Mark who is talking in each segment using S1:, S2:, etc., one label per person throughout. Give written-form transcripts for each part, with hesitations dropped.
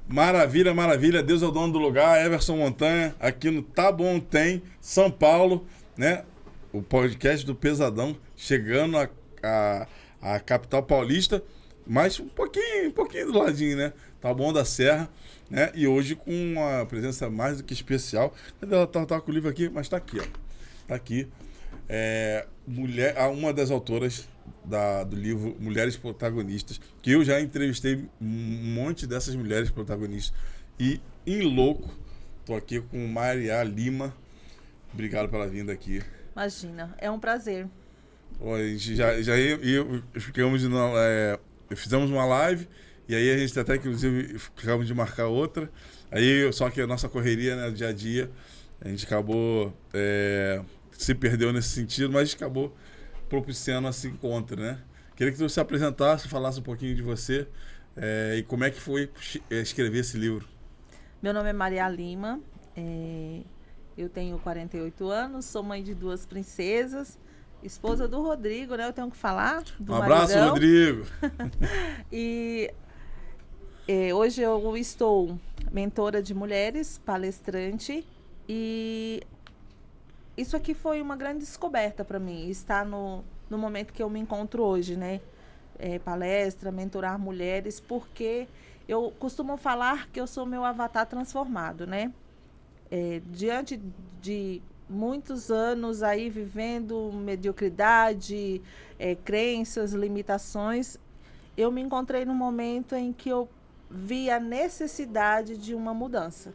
S1: Maravilha, maravilha. Deus é o dono do lugar. Everson Montanha, aqui no Tá Bom Tem, São Paulo, né? O podcast do Pesadão, chegando a capital paulista, mas um pouquinho do ladinho, né? Tá Bom da Serra, né? E hoje com uma presença mais do que especial. Cadê ela? Tá com o livro aqui, mas tá aqui, ó. Tá aqui. Uma das autoras do livro Mulheres Protagonistas, que eu já entrevistei um monte dessas mulheres protagonistas. E, em louco, tô aqui com Maria Lima. Obrigado pela vinda aqui.
S2: Imagina, é um prazer.
S1: A gente fizemos uma live, e aí a gente até, inclusive, ficamos de marcar outra. Aí, só que a nossa correria, né, do dia a dia, a gente acabou se perdeu nesse sentido, mas acabou propiciando esse encontro, né? Queria que tu se apresentasse, falasse um pouquinho de você e como é que foi escrever esse livro.
S2: Meu nome é Maria Lima, eu tenho 48 anos, sou mãe de 2 princesas, esposa do Rodrigo, né? Eu tenho que falar do
S1: Um abraço,
S2: maridão.
S1: Rodrigo!
S2: E hoje eu estou mentora de mulheres, palestrante, e isso aqui foi uma grande descoberta para mim, estar no momento que eu me encontro hoje, né? Palestra, mentorar mulheres, porque eu costumo falar que eu sou meu avatar transformado, né? Diante de muitos anos aí vivendo mediocridade, crenças, limitações, eu me encontrei num momento em que eu vi a necessidade de uma mudança.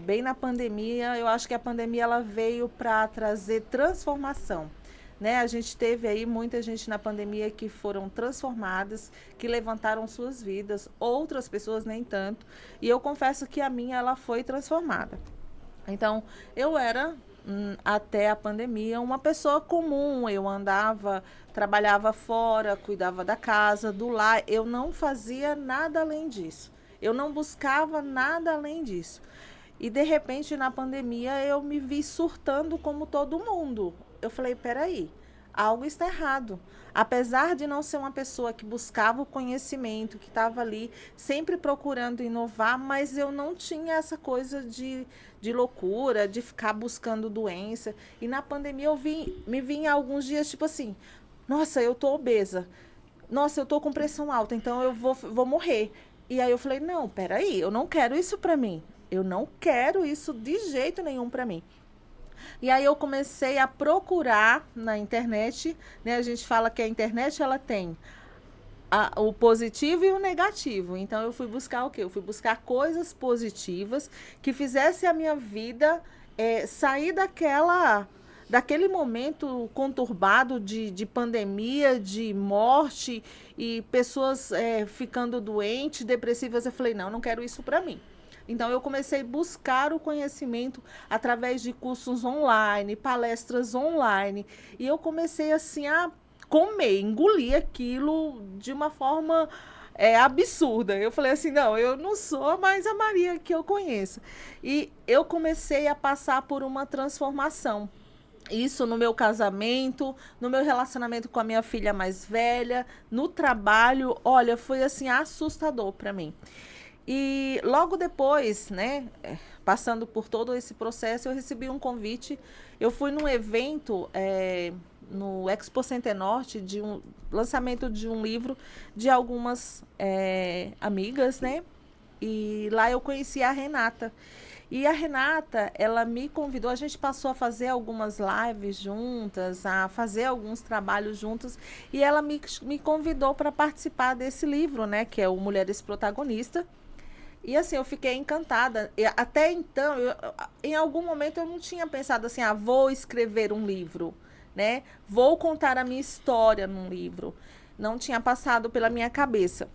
S2: Bem na pandemia, eu acho que a pandemia ela veio para trazer transformação. Né? A gente teve aí muita gente na pandemia que foram transformadas, que levantaram suas vidas, outras pessoas nem tanto. E eu confesso que a minha ela foi transformada. Então, eu era, até a pandemia, uma pessoa comum. Eu andava, trabalhava fora, cuidava da casa, do lar. Eu não fazia nada além disso. Eu não buscava nada além disso. E, de repente, na pandemia, eu me vi surtando como todo mundo. Eu falei, peraí, algo está errado. Apesar de não ser uma pessoa que buscava o conhecimento, que estava ali sempre procurando inovar, mas eu não tinha essa coisa de loucura, de ficar buscando doença. E na pandemia me vi em alguns dias, tipo assim, nossa, eu tô obesa. Nossa, eu tô com pressão alta, então eu vou morrer. E aí eu falei, não, peraí, eu não quero isso para mim. Eu não quero isso de jeito nenhum para mim. E aí eu comecei a procurar na internet, né? A gente fala que a internet ela tem o positivo e o negativo. Então eu fui buscar o quê? Eu fui buscar coisas positivas que fizessem a minha vida sair daquele momento conturbado de pandemia, de morte e pessoas ficando doentes, depressivas. Eu falei, não quero isso para mim. Então, eu comecei a buscar o conhecimento através de cursos online, palestras online. E eu comecei, assim, a comer, engolir aquilo de uma forma absurda. Eu falei assim, não, eu não sou mais a Maria que eu conheço. E eu comecei a passar por uma transformação. Isso no meu casamento, no meu relacionamento com a minha filha mais velha, no trabalho. Olha, foi, assim, assustador para mim. E logo depois, né, passando por todo esse processo, eu recebi um convite. Eu fui num evento no Expo Center Norte de um lançamento de um livro de algumas amigas, né? E lá eu conheci a Renata. E a Renata, ela me convidou, a gente passou a fazer algumas lives juntas, a fazer alguns trabalhos juntos, e ela me convidou para participar desse livro, né, que é o Mulheres Protagonistas. E assim, eu fiquei encantada. Até então, em algum momento eu não tinha pensado assim, vou escrever um livro, né? Vou contar a minha história num livro. Não tinha passado pela minha cabeça.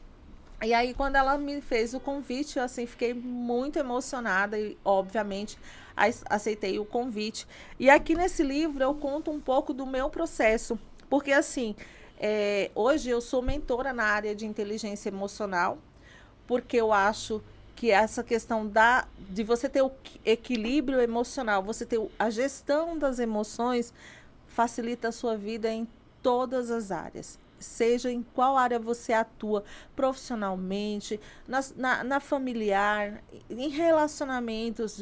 S2: E aí, quando ela me fez o convite, eu assim, fiquei muito emocionada e, obviamente, aceitei o convite. E aqui nesse livro eu conto um pouco do meu processo. Porque, assim, hoje eu sou mentora na área de inteligência emocional, porque eu acho que essa questão de você ter o equilíbrio emocional, você ter a gestão das emoções, facilita a sua vida em todas as áreas. seja em qual área você atua profissionalmente, na familiar, em relacionamentos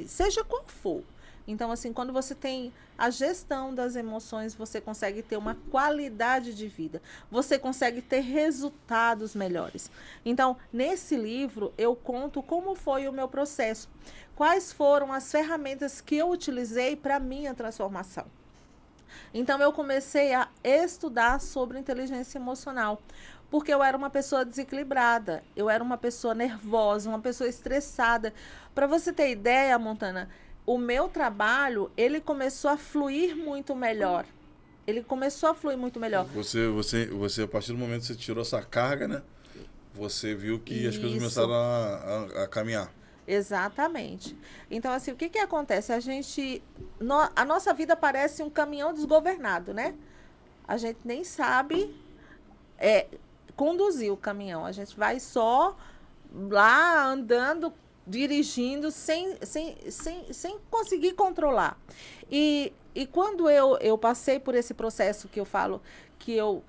S2: seja qual for. Então, assim, quando você tem a gestão das emoções, você consegue ter uma qualidade de vida. Você consegue ter resultados melhores. Então, nesse livro, eu conto como foi o meu processo. Quais foram as ferramentas que eu utilizei para a minha transformação. Então, eu comecei a estudar sobre inteligência emocional. Porque eu era uma pessoa desequilibrada. Eu era uma pessoa nervosa, uma pessoa estressada. Para você ter ideia, Montana, o meu trabalho, ele começou a fluir muito melhor. Ele começou a fluir muito melhor.
S1: Você a partir do momento que você tirou essa carga, né? Você viu que as coisas
S2: Isso.
S1: começaram a caminhar.
S2: Exatamente. Então, assim, o que acontece? A nossa vida parece um caminhão desgovernado, né? A gente nem sabe conduzir o caminhão. A gente vai só lá andando, dirigindo sem conseguir controlar. E quando eu passei por esse processo que eu falo, que eu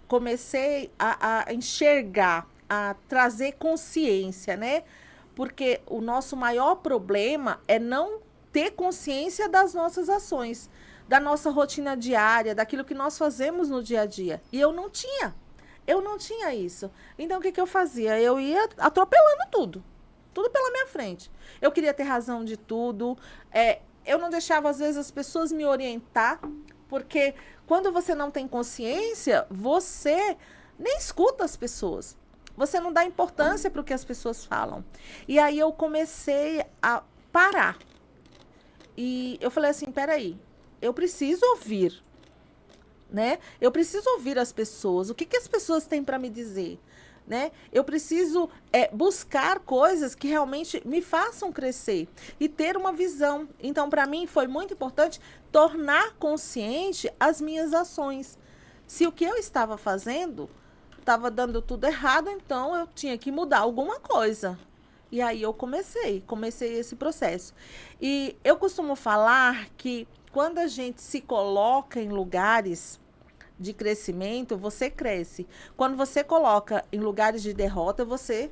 S2: comecei a enxergar, a trazer consciência, né? Porque o nosso maior problema é não ter consciência das nossas ações, da nossa rotina diária, daquilo que nós fazemos no dia a dia. E eu não tinha isso. Então, o que eu fazia? Eu ia atropelando tudo pela minha frente. Eu queria ter razão de tudo. Eu não deixava, às vezes, as pessoas me orientar, porque quando você não tem consciência, você nem escuta as pessoas. Você não dá importância para o que as pessoas falam. E aí eu comecei a parar. E eu falei assim, peraí, eu preciso ouvir, né? Eu preciso ouvir as pessoas. O que as pessoas têm para me dizer? Né? Eu preciso buscar coisas que realmente me façam crescer e ter uma visão. Então, para mim, foi muito importante tornar consciente as minhas ações. Se o que eu estava fazendo estava dando tudo errado, então eu tinha que mudar alguma coisa. E aí eu comecei esse processo. E eu costumo falar que quando a gente se coloca em lugares de crescimento, você cresce. Quando você coloca em lugares de derrota, você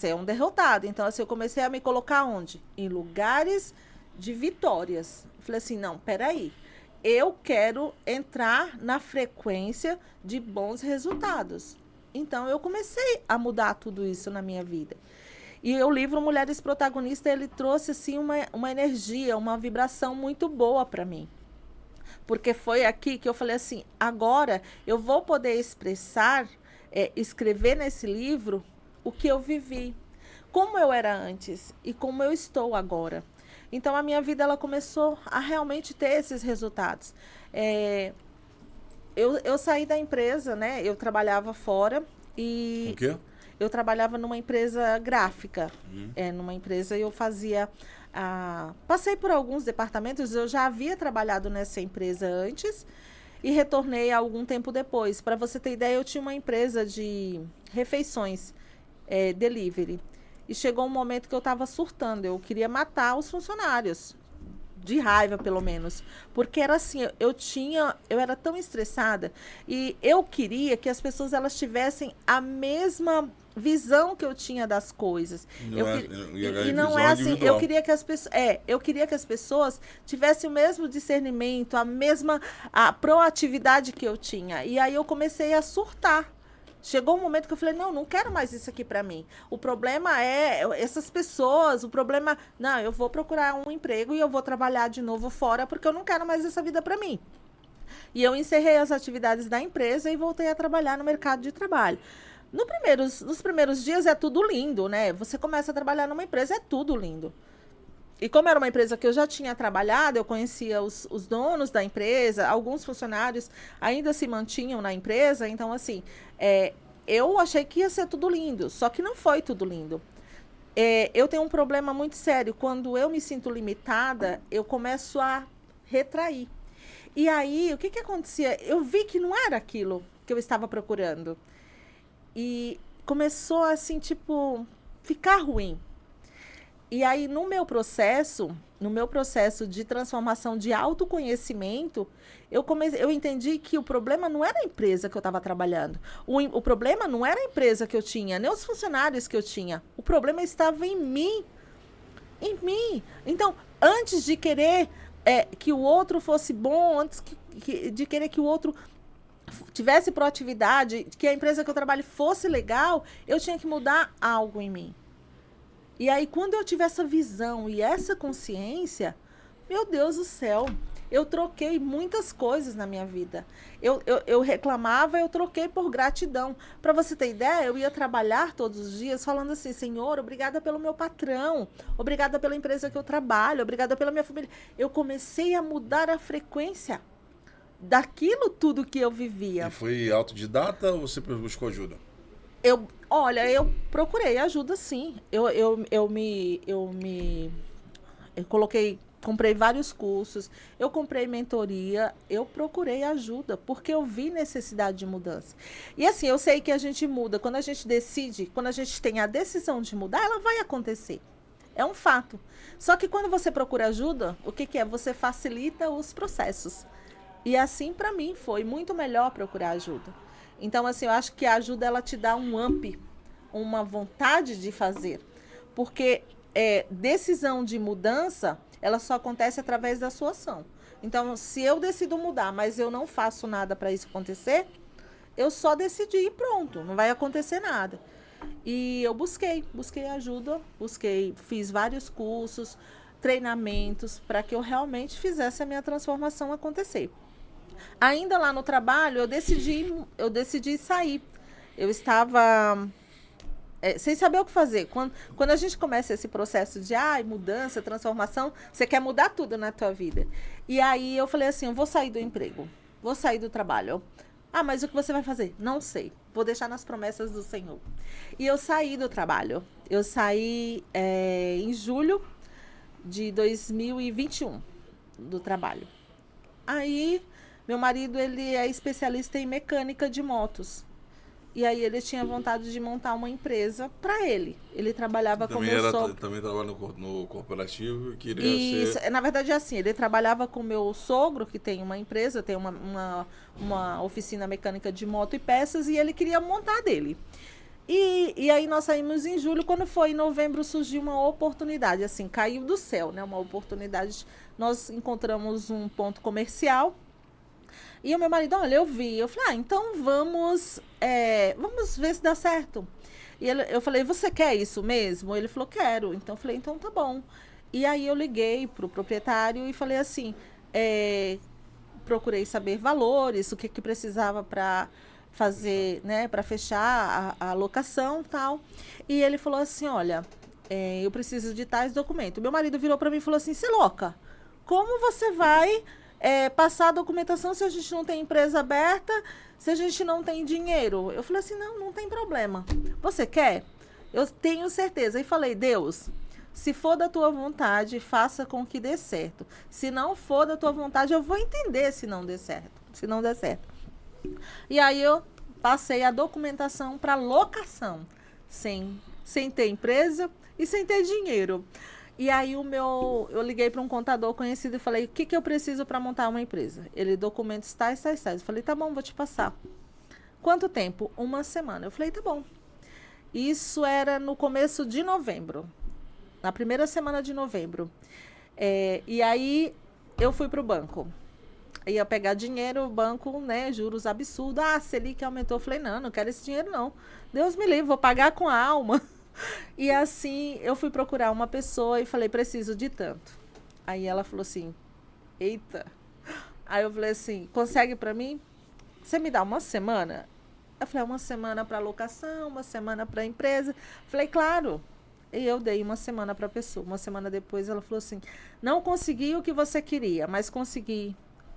S2: é um derrotado. Então, assim, eu comecei a me colocar onde? Em lugares de vitórias. Falei assim, não, peraí. Eu quero entrar na frequência de bons resultados. Então, eu comecei a mudar tudo isso na minha vida. E o livro Mulheres Protagonistas, ele trouxe, assim, uma energia, uma vibração muito boa para mim. Porque foi aqui que eu falei assim, agora eu vou poder expressar, escrever nesse livro o que eu vivi, como eu era antes e como eu estou agora. Então, a minha vida ela começou a realmente ter esses resultados. Eu saí da empresa, né? Eu trabalhava fora e...
S1: O quê?
S2: Eu trabalhava numa empresa gráfica. Numa empresa eu fazia... passei por alguns departamentos, eu já havia trabalhado nessa empresa antes e retornei algum tempo depois. Para você ter ideia, eu tinha uma empresa de refeições, delivery. E chegou um momento que eu estava surtando, eu queria matar os funcionários, de raiva pelo menos. Porque era assim, eu era tão estressada e eu queria que as pessoas elas tivessem a mesma visão que eu tinha das coisas. E não é assim, eu queria que as pessoas tivessem o mesmo discernimento, a proatividade que eu tinha. E aí eu comecei a surtar. Chegou um momento que eu falei, não quero mais isso aqui para mim. O problema é essas pessoas, não, eu vou procurar um emprego e eu vou trabalhar de novo fora porque eu não quero mais essa vida para mim. E eu encerrei as atividades da empresa e voltei a trabalhar no mercado de trabalho. Nos primeiros dias é tudo lindo, né? Você começa a trabalhar numa empresa, é tudo lindo. E como era uma empresa que eu já tinha trabalhado, eu conhecia os donos da empresa, alguns funcionários ainda se mantinham na empresa. Então, assim, eu achei que ia ser tudo lindo, só que não foi tudo lindo. Eu tenho um problema muito sério. Quando eu me sinto limitada, eu começo a retrair. E aí, o que acontecia? Eu vi que não era aquilo que eu estava procurando. E começou, assim, ficar ruim. E aí, no meu processo, no meu processo de transformação de autoconhecimento, eu entendi que o problema não era a empresa que eu estava trabalhando. O problema não era a empresa que eu tinha, nem os funcionários que eu tinha. O problema estava em mim. Em mim. Então, antes de querer que o outro fosse bom, antes de querer que o outro tivesse proatividade, que a empresa que eu trabalho fosse legal, eu tinha que mudar algo em mim. E aí, quando eu tive essa visão e essa consciência, meu Deus do céu, eu troquei muitas coisas na minha vida. Eu reclamava, eu troquei por gratidão. Para você ter ideia, eu ia trabalhar todos os dias falando assim, Senhor, obrigada pelo meu patrão, obrigada pela empresa que eu trabalho, obrigada pela minha família. Eu comecei a mudar a frequência daquilo tudo que eu vivia.
S1: E foi autodidata ou você buscou ajuda?
S2: Olha, eu procurei ajuda, sim. Eu comprei vários cursos, eu comprei mentoria, eu procurei ajuda, porque eu vi necessidade de mudança. E assim, eu sei que a gente muda, quando a gente decide, quando a gente tem a decisão de mudar, ela vai acontecer. É um fato. Só que quando você procura ajuda, o que é? Você facilita os processos. E assim, para mim, foi muito melhor procurar ajuda. Então, assim, eu acho que a ajuda, ela te dá um up, uma vontade de fazer. Porque decisão de mudança, ela só acontece através da sua ação. Então, se eu decido mudar, mas eu não faço nada para isso acontecer, eu só decidi e pronto, não vai acontecer nada. E eu busquei ajuda, fiz vários cursos, treinamentos, para que eu realmente fizesse a minha transformação acontecer. Ainda lá no trabalho, eu decidi sair. Eu estava sem saber o que fazer. Quando a gente começa esse processo de mudança, transformação, você quer mudar tudo na tua vida. E aí eu falei assim, eu vou sair do emprego, vou sair do trabalho. Mas o que você vai fazer? Não sei. Vou deixar nas promessas do Senhor. E eu saí do trabalho. Eu saí em julho de 2021 do trabalho. Aí, meu marido, ele é especialista em mecânica de motos. E aí ele tinha vontade de montar uma empresa para ele. Ele trabalhava com meu sogro.
S1: Também trabalha no corporativo e queria ser...
S2: Na verdade é assim, ele trabalhava com meu sogro, que tem uma empresa, tem uma oficina mecânica de moto e peças, e ele queria montar dele. E aí nós saímos em julho, quando foi em novembro surgiu uma oportunidade, assim, caiu do céu, né? Uma oportunidade, nós encontramos um ponto comercial. E o meu marido, olha, eu falei, então vamos ver se dá certo. E eu falei, você quer isso mesmo? Ele falou, quero. Então eu falei, então tá bom. E aí eu liguei pro proprietário e falei assim, procurei saber valores, o que precisava para fazer, né, para fechar a locação e tal. E ele falou assim, olha, eu preciso de tais documentos. Meu marido virou para mim e falou assim, você é louca? Como você vai passar a documentação se a gente não tem empresa aberta, se a gente não tem dinheiro? Eu falei assim, não tem problema. Você quer? Eu tenho certeza. E falei, Deus, se for da tua vontade, faça com que dê certo. Se não for da tua vontade, eu vou entender se não der certo. E aí eu passei a documentação para locação, sem ter empresa e sem ter dinheiro. E aí eu liguei para um contador conhecido e falei, o que eu preciso para montar uma empresa? Ele, documentos tais. Eu falei, tá bom, vou te passar. Quanto tempo? 1 semana. Eu falei, tá bom. Isso era no começo de novembro, na primeira semana de novembro. E aí eu fui para o banco. Ia pegar dinheiro, o banco, né, juros absurdos. Selic aumentou. Eu falei, não quero esse dinheiro não. Deus me livre, vou pagar com a alma. E assim, eu fui procurar uma pessoa e falei, preciso de tanto. Aí ela falou assim, eita. Aí eu falei assim, consegue para mim? Você me dá 1 semana? Eu falei, 1 semana para locação, 1 semana para empresa. Falei, claro. E eu dei 1 semana para a pessoa. 1 semana depois ela falou assim, não consegui o que você queria, mas consegui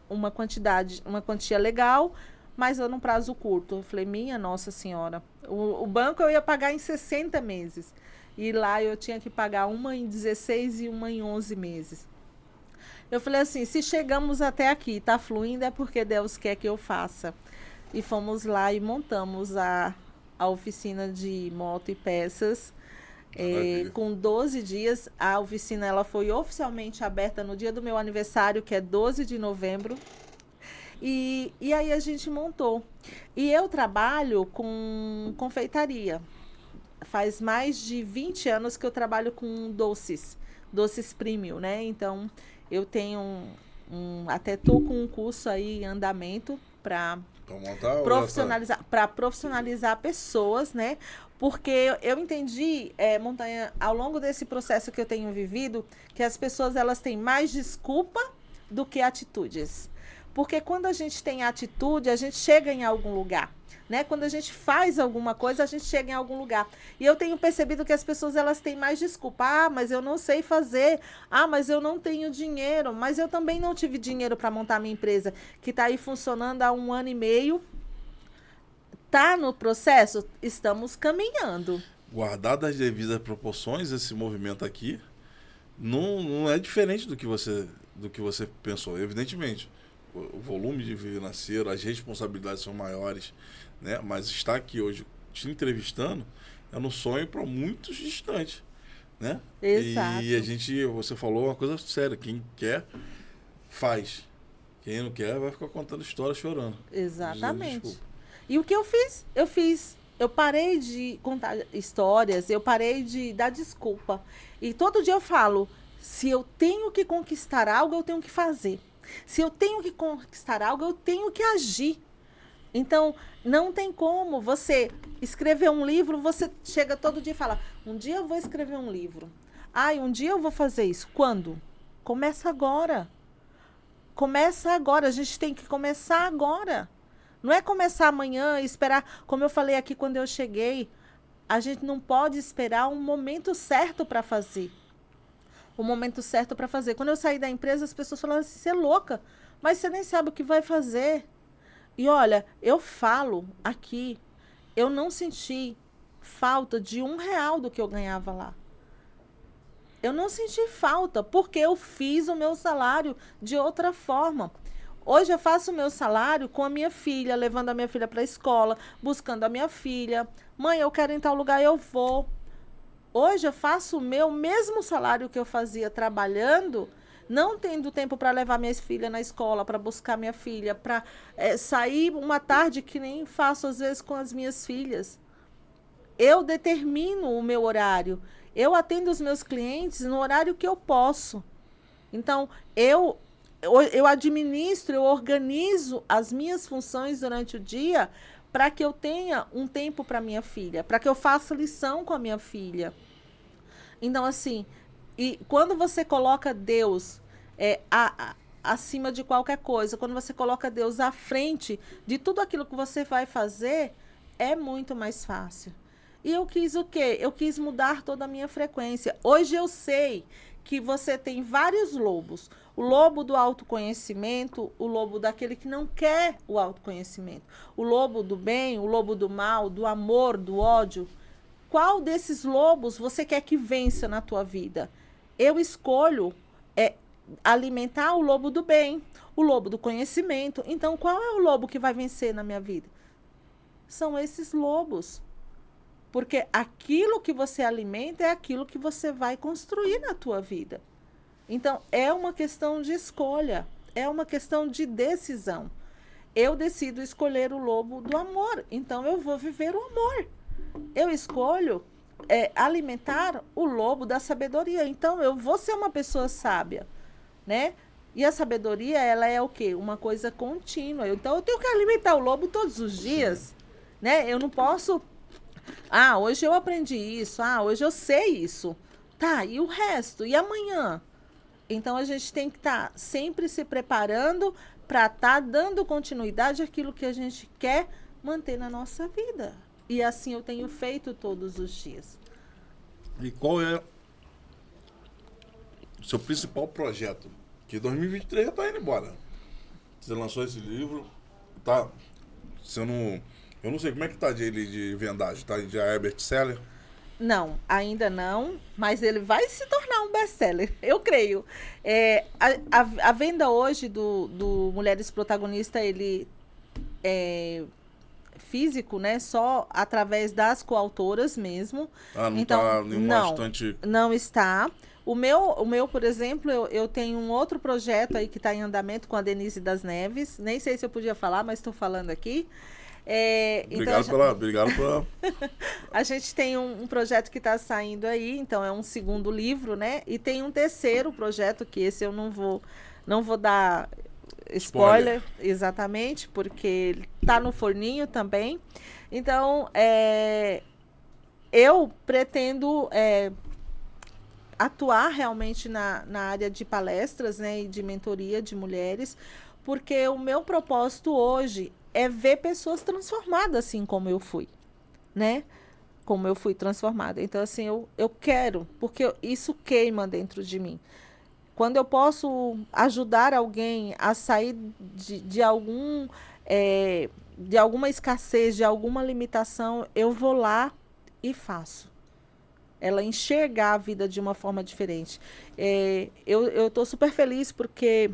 S2: uma quantia legal, mas num prazo curto. Eu falei, minha Nossa Senhora, o banco eu ia pagar em 60 meses. E lá eu tinha que pagar uma em 16 e uma em 11 meses. Eu falei assim, se chegamos até aqui, tá fluindo, é porque Deus quer que eu faça. E fomos lá e montamos a oficina de moto e peças.
S1: Maravilha.
S2: Com 12 dias, a oficina ela foi oficialmente aberta no dia do meu aniversário, que é 12 de novembro. E aí a gente montou. E eu trabalho com confeitaria. Faz mais de 20 anos que eu trabalho com doces premium, né? Então, eu tenho até tô com um curso aí em andamento para profissionalizar pessoas, né? Porque eu entendi, Montanha, ao longo desse processo que eu tenho vivido, que as pessoas elas têm mais desculpa do que atitudes. Porque quando a gente tem atitude, a gente chega em algum lugar. Né? Quando a gente faz alguma coisa, a gente chega em algum lugar. E eu tenho percebido que as pessoas elas têm mais desculpa. Ah, mas eu não sei fazer. Ah, mas eu não tenho dinheiro. Mas eu também não tive dinheiro para montar minha empresa, que está aí funcionando há 1 ano e meio. Está no processo? Estamos caminhando.
S1: Guardado as devidas proporções, esse movimento aqui não é diferente do que você pensou. Evidentemente, o volume de financeiro, as responsabilidades são maiores, né? Mas estar aqui hoje te entrevistando é um sonho para muitos distantes, né?
S2: Exato.
S1: E você falou uma coisa séria, quem quer, faz. Quem não quer vai ficar contando história chorando.
S2: Exatamente. E o que eu fiz? Eu parei de contar histórias, eu parei de dar desculpa. E todo dia eu falo, se eu tenho que conquistar algo, eu tenho que fazer. Se eu tenho que conquistar algo, eu tenho que agir. Então, não tem como você escrever um livro, você chega todo dia e fala, um dia eu vou escrever um livro. Ai, um dia eu vou fazer isso. Quando? Começa agora. Começa agora. A gente tem que começar agora. Não é começar amanhã e esperar, como eu falei aqui quando eu cheguei, a gente não pode esperar um momento certo para fazer. O momento certo para fazer. Quando eu saí da empresa, as pessoas falaram assim, você é louca, mas você nem sabe o que vai fazer. E olha, eu falo aqui, eu não senti falta de R$1 do que eu ganhava lá. Eu não senti falta, porque eu fiz o meu salário de outra forma. Hoje eu faço o meu salário com a minha filha, levando a minha filha para a escola, buscando a minha filha. Mãe, eu quero ir em tal lugar, eu vou. Hoje eu faço o meu mesmo salário que eu fazia trabalhando, não tendo tempo para levar minha filha na escola, para buscar minha filha, para sair uma tarde que nem faço às vezes com as minhas filhas. Eu determino o meu horário. Eu atendo os meus clientes no horário que eu posso. Então, eu administro, eu organizo as minhas funções durante o dia para que eu tenha um tempo para minha filha, para que eu faça lição com a minha filha. Então, assim, e quando você coloca Deus acima de qualquer coisa, quando você coloca Deus à frente de tudo aquilo que você vai fazer, é muito mais fácil. E eu quis o quê? Eu quis mudar toda a minha frequência. Hoje eu sei que você tem vários lobos. O lobo do autoconhecimento, o lobo daquele que não quer o autoconhecimento. O lobo do bem, o lobo do mal, do amor, do ódio. Qual desses lobos você quer que vença na tua vida? Eu escolho alimentar o lobo do bem, o lobo do conhecimento. Então, qual é o lobo que vai vencer na minha vida? São esses lobos. Porque aquilo que você alimenta é aquilo que você vai construir na tua vida. Então, é uma questão de escolha, é uma questão de decisão. Eu decido escolher o lobo do amor, então eu vou viver o amor. Eu escolho alimentar o lobo da sabedoria, então eu vou ser uma pessoa sábia, né? E a sabedoria, ela é o quê? Uma coisa contínua. Então, eu tenho que alimentar o lobo todos os dias, né? Eu não posso... Ah, hoje eu aprendi isso. Ah, hoje eu sei isso. Tá, e o resto? E amanhã? Então, a gente tem que estar sempre se preparando para estar dando continuidade àquilo que a gente quer manter na nossa vida. E assim eu tenho feito todos os dias.
S1: E qual é o seu principal projeto? Que 2023 já está indo embora. Você lançou esse livro, tá? Eu não sei como é que tá de vendagem, tá? De Herbert Seller?
S2: Não, ainda não, mas ele vai se tornar um best-seller, eu creio. A venda hoje do Mulheres Protagonistas, ele físico, né? Só através das coautoras mesmo.
S1: Ah, não
S2: Então,
S1: tá em uma
S2: não,
S1: estante.
S2: não está. O meu, por exemplo, eu tenho um outro projeto aí que está em andamento com a Denise das Neves. Nem sei se eu podia falar, mas estou falando aqui. Então,
S1: Obrigado pela.
S2: a gente tem um projeto que está saindo aí, então é um segundo livro, né? E tem um terceiro projeto, que esse eu não vou dar spoiler, exatamente, porque está no forninho também. Então, eu pretendo atuar realmente na área de palestras, né, e de mentoria de mulheres, porque o meu propósito hoje é ver pessoas transformadas assim como eu fui, né? Como eu fui transformada. Então, assim, eu quero, porque isso queima dentro de mim. Quando eu posso ajudar alguém a sair de alguma escassez, de alguma limitação, eu vou lá e faço. Ela enxergar a vida de uma forma diferente. Eu estou super feliz porque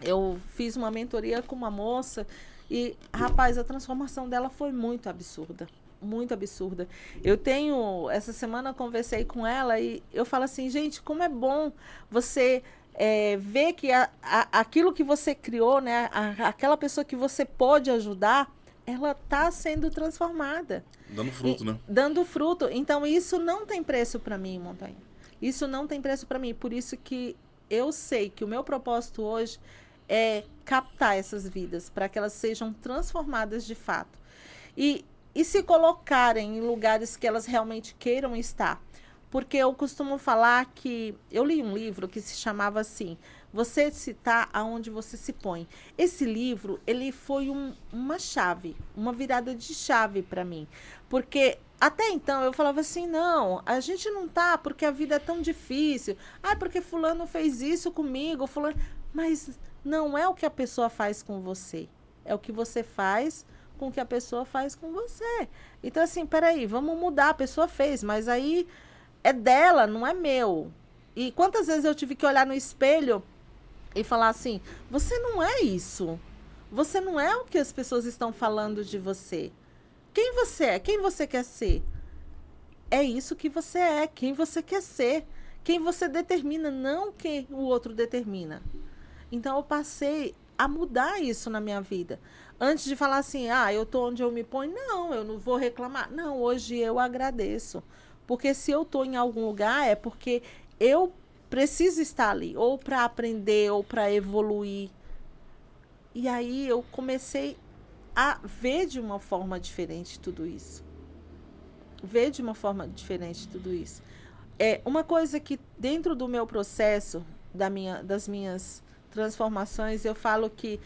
S2: eu fiz uma mentoria com uma moça e, rapaz, a transformação dela foi muito absurda. Muito absurda. Essa semana eu conversei com ela e eu falo assim, gente, como é bom você ver que aquilo que você criou, né, aquela pessoa que você pode ajudar, ela está sendo transformada.
S1: Dando fruto, né?
S2: Dando fruto. Então, isso não tem preço para mim, Montanha. Isso não tem preço para mim. Por isso que eu sei que o meu propósito hoje é captar essas vidas, para que elas sejam transformadas de fato. E se colocarem em lugares que elas realmente queiram estar. Porque eu costumo falar que... Eu li um livro que se chamava assim, Você se está aonde você se põe. Esse livro, ele foi uma chave, uma virada de chave para mim. Porque até então eu falava assim, não, a gente não tá porque a vida é tão difícil. Ah, porque fulano fez isso comigo, fulano... Mas não é o que a pessoa faz com você. É o que você faz com o que a pessoa faz com você. Então, assim, peraí, vamos mudar. A pessoa fez, mas aí é dela, não é meu. E quantas vezes eu tive que olhar no espelho e falar assim, você não é isso. Você não é o que as pessoas estão falando de você. Quem você é? Quem você quer ser? É isso que você é, quem você quer ser. Quem você determina, não quem o outro determina. Então, eu passei a mudar isso na minha vida. Antes de falar assim, eu tô onde eu me ponho, não, eu não vou reclamar. Não, hoje eu agradeço. Porque se eu tô em algum lugar, é porque eu preciso estar ali, ou para aprender, ou para evoluir. E aí eu comecei a ver de uma forma diferente tudo isso. Ver de uma forma diferente tudo isso. Uma coisa que dentro do meu processo, das minhas transformações, eu falo que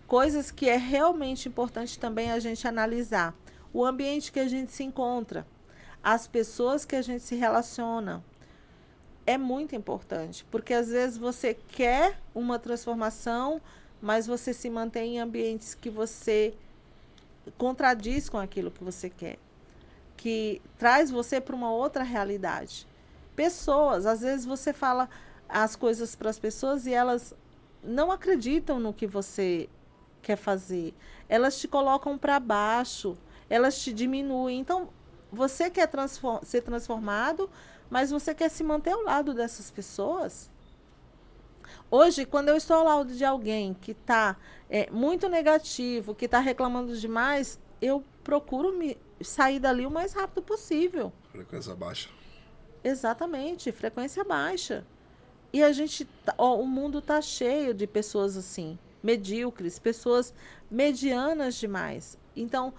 S2: coisas que é realmente importante também a gente analisar. O ambiente que a gente se encontra, as pessoas que a gente se relaciona, é muito importante. Porque às vezes você quer uma transformação, mas você se mantém em ambientes que você contradiz com aquilo que você quer. Que traz você para uma outra realidade. Pessoas, às vezes você fala as coisas para as pessoas e elas não acreditam no que você quer fazer. Elas te colocam para baixo, elas te diminuem. Então, você quer ser transformado, mas você quer se manter ao lado dessas pessoas. Hoje, quando eu estou ao lado de alguém que está muito negativo, que está reclamando demais, eu procuro sair dali o mais rápido possível.
S1: Frequência baixa.
S2: Exatamente, frequência baixa. E o mundo está cheio de pessoas assim, medíocres, pessoas medianas demais. Então,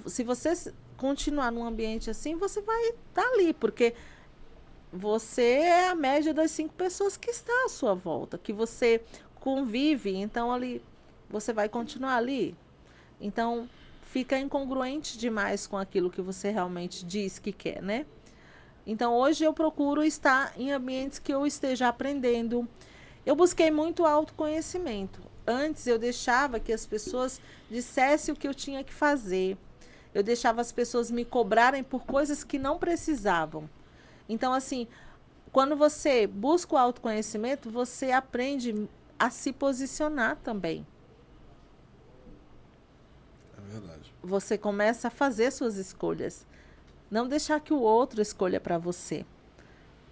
S2: se você continuar num ambiente assim, você vai estar ali, porque você é a média das 5 pessoas que está à sua volta, que você convive, então ali você vai continuar ali. Então, fica incongruente demais com aquilo que você realmente diz que quer, né? Então, hoje eu procuro estar em ambientes que eu esteja aprendendo. Eu busquei muito autoconhecimento. Antes, eu deixava que as pessoas dissessem o que eu tinha que fazer. Eu deixava as pessoas me cobrarem por coisas que não precisavam. Então, assim, quando você busca o autoconhecimento, você aprende a se posicionar também.
S1: É verdade. Verdade.
S2: você começa a fazer suas escolhas. Não deixar que o outro escolha para você.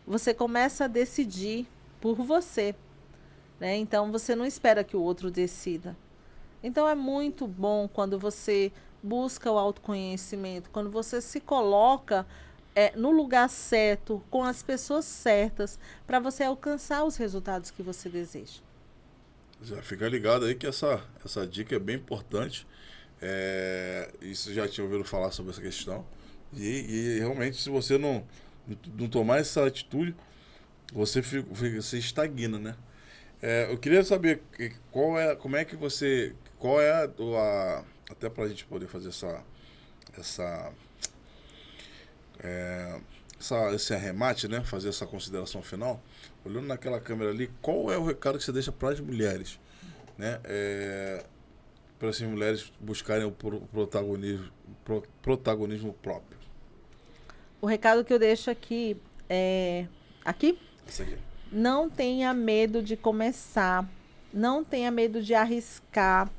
S2: Você começa a decidir por você, né? Então, você não espera que o outro decida. Então, é muito bom quando você busca o autoconhecimento, quando você se coloca no lugar certo, com as pessoas certas, para você alcançar os resultados que você deseja.
S1: Já fica ligado aí que essa dica é bem importante. Isso já tinha ouvido falar sobre essa questão. E realmente, se você não tomar essa atitude, você se estagna, né? Eu queria saber como é que você, qual é até para a gente poder fazer esse arremate, né? Fazer essa consideração final. Olhando naquela câmera ali, qual é o recado que você deixa para as mulheres, né? Para essas mulheres buscarem o protagonismo próprio.
S2: O recado que eu deixo aqui é... Aqui?
S1: Isso aqui.
S2: Não tenha medo de começar. Não tenha medo de arriscar.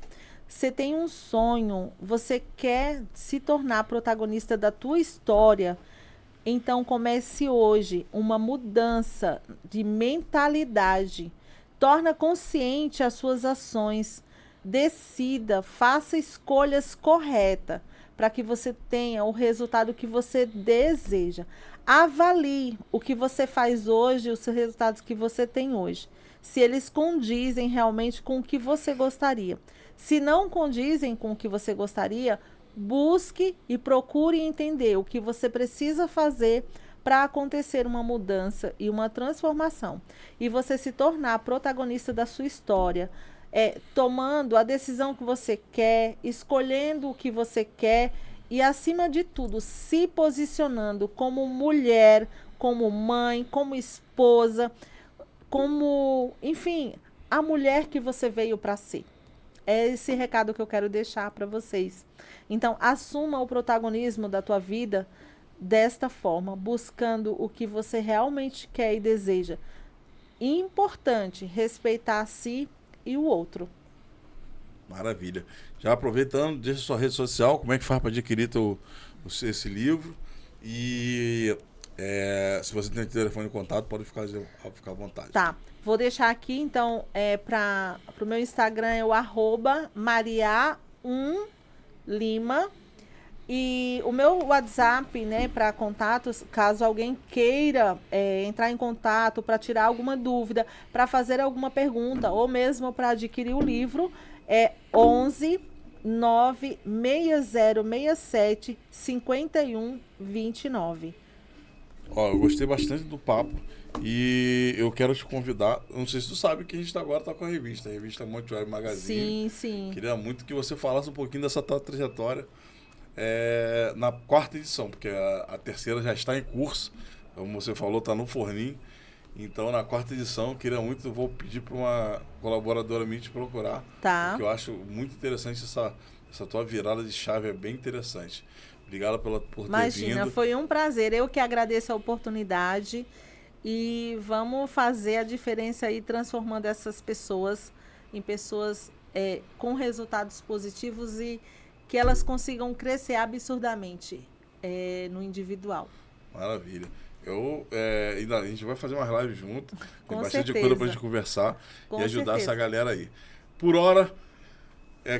S2: Você tem um sonho, você quer se tornar protagonista da tua história, então comece hoje uma mudança de mentalidade. Torna consciente as suas ações. Decida, faça escolhas corretas para que você tenha o resultado que você deseja. Avalie o que você faz hoje, os resultados que você tem hoje. Se eles condizem realmente com o que você gostaria. Se não condizem com o que você gostaria, busque e procure entender o que você precisa fazer para acontecer uma mudança e uma transformação. E você se tornar protagonista da sua história, tomando a decisão que você quer, escolhendo o que você quer e, acima de tudo, se posicionando como mulher, como mãe, como esposa, como, enfim, a mulher que você veio para ser. É esse recado que eu quero deixar para vocês. Então, assuma o protagonismo da tua vida desta forma, buscando o que você realmente quer e deseja. Importante, respeitar a si e o outro.
S1: Maravilha. Já aproveitando, deixa sua rede social, como é que faz para adquirir esse livro. E se você tem telefone de contato, pode ficar à vontade.
S2: Tá. Vou deixar aqui, então, para o meu Instagram é o @maria1lima. E o meu WhatsApp, né, para contatos, caso alguém queira entrar em contato para tirar alguma dúvida, para fazer alguma pergunta, ou mesmo para adquirir o livro, é 11 96067 5129.
S1: Eu gostei bastante do papo e eu quero te convidar. Não sei se tu sabe que a gente agora tá com a revista Monte Web Magazine.
S2: Sim, sim.
S1: Queria muito que você falasse um pouquinho dessa tua trajetória na 4ª edição, porque a 3ª já está em curso. Como você falou, tá no forninho. Então, na 4ª edição, queria muito, vou pedir para uma colaboradora minha te procurar.
S2: Tá.
S1: Porque eu acho muito interessante essa tua virada de chave, é bem interessante. Obrigado por ter
S2: Imagina,
S1: vindo.
S2: foi um prazer. Eu que agradeço a oportunidade e vamos fazer a diferença aí, transformando essas pessoas em pessoas com resultados positivos e que elas consigam crescer absurdamente no individual.
S1: Maravilha. A gente vai fazer umas lives junto. Tem bastante
S2: certeza.
S1: coisa pra gente conversar
S2: Com
S1: e ajudar
S2: certeza.
S1: essa galera aí. Por hora,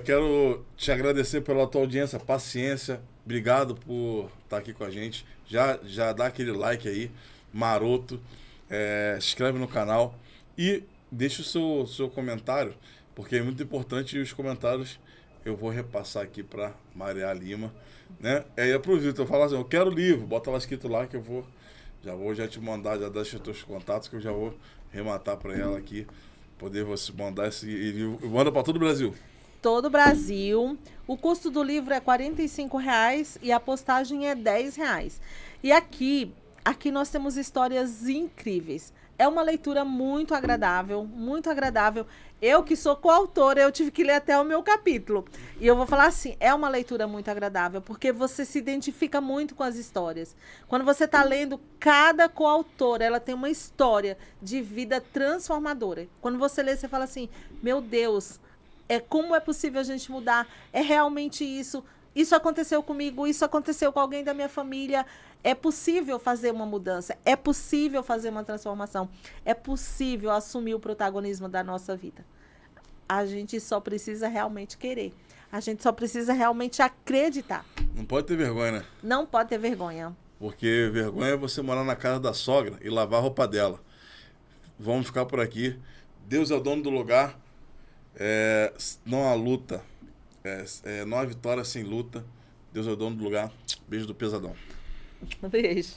S1: quero te agradecer pela tua audiência, paciência. Obrigado por estar aqui com a gente. Já dá aquele like aí, maroto. Se inscreve no canal e deixa o seu comentário, porque é muito importante os comentários. Eu vou repassar aqui para Maria Lima, né? E aproveita, eu falo assim, eu quero o livro, bota lá escrito lá que eu vou te mandar, já deixa os teus contatos que eu já vou rematar para ela aqui, poder você mandar esse livro, manda para todo o Brasil.
S2: Todo o Brasil. O custo do livro é R$ 45,00 e a postagem é R$ 10,00. E aqui nós temos histórias incríveis. É uma leitura muito agradável, muito agradável. Eu que sou coautora, eu tive que ler até o meu capítulo. E eu vou falar assim, é uma leitura muito agradável, porque você se identifica muito com as histórias. Quando você está lendo, cada coautora, ela tem uma história de vida transformadora. Quando você lê, você fala assim, meu Deus, como é possível a gente mudar? É realmente isso. isso aconteceu comigo, isso aconteceu com alguém da minha família. É possível fazer uma mudança, é possível fazer uma transformação, é possível assumir o protagonismo da nossa vida. A gente só precisa realmente querer. A gente só precisa realmente acreditar.
S1: Não pode ter vergonha, né?
S2: Não pode ter vergonha.
S1: Porque vergonha é você morar na casa da sogra e lavar a roupa dela. Vamos ficar por aqui. Deus é o dono do lugar. Não há luta. Não há vitória sem luta. Deus é o dono do lugar. Beijo do Pesadão.
S2: Beijo.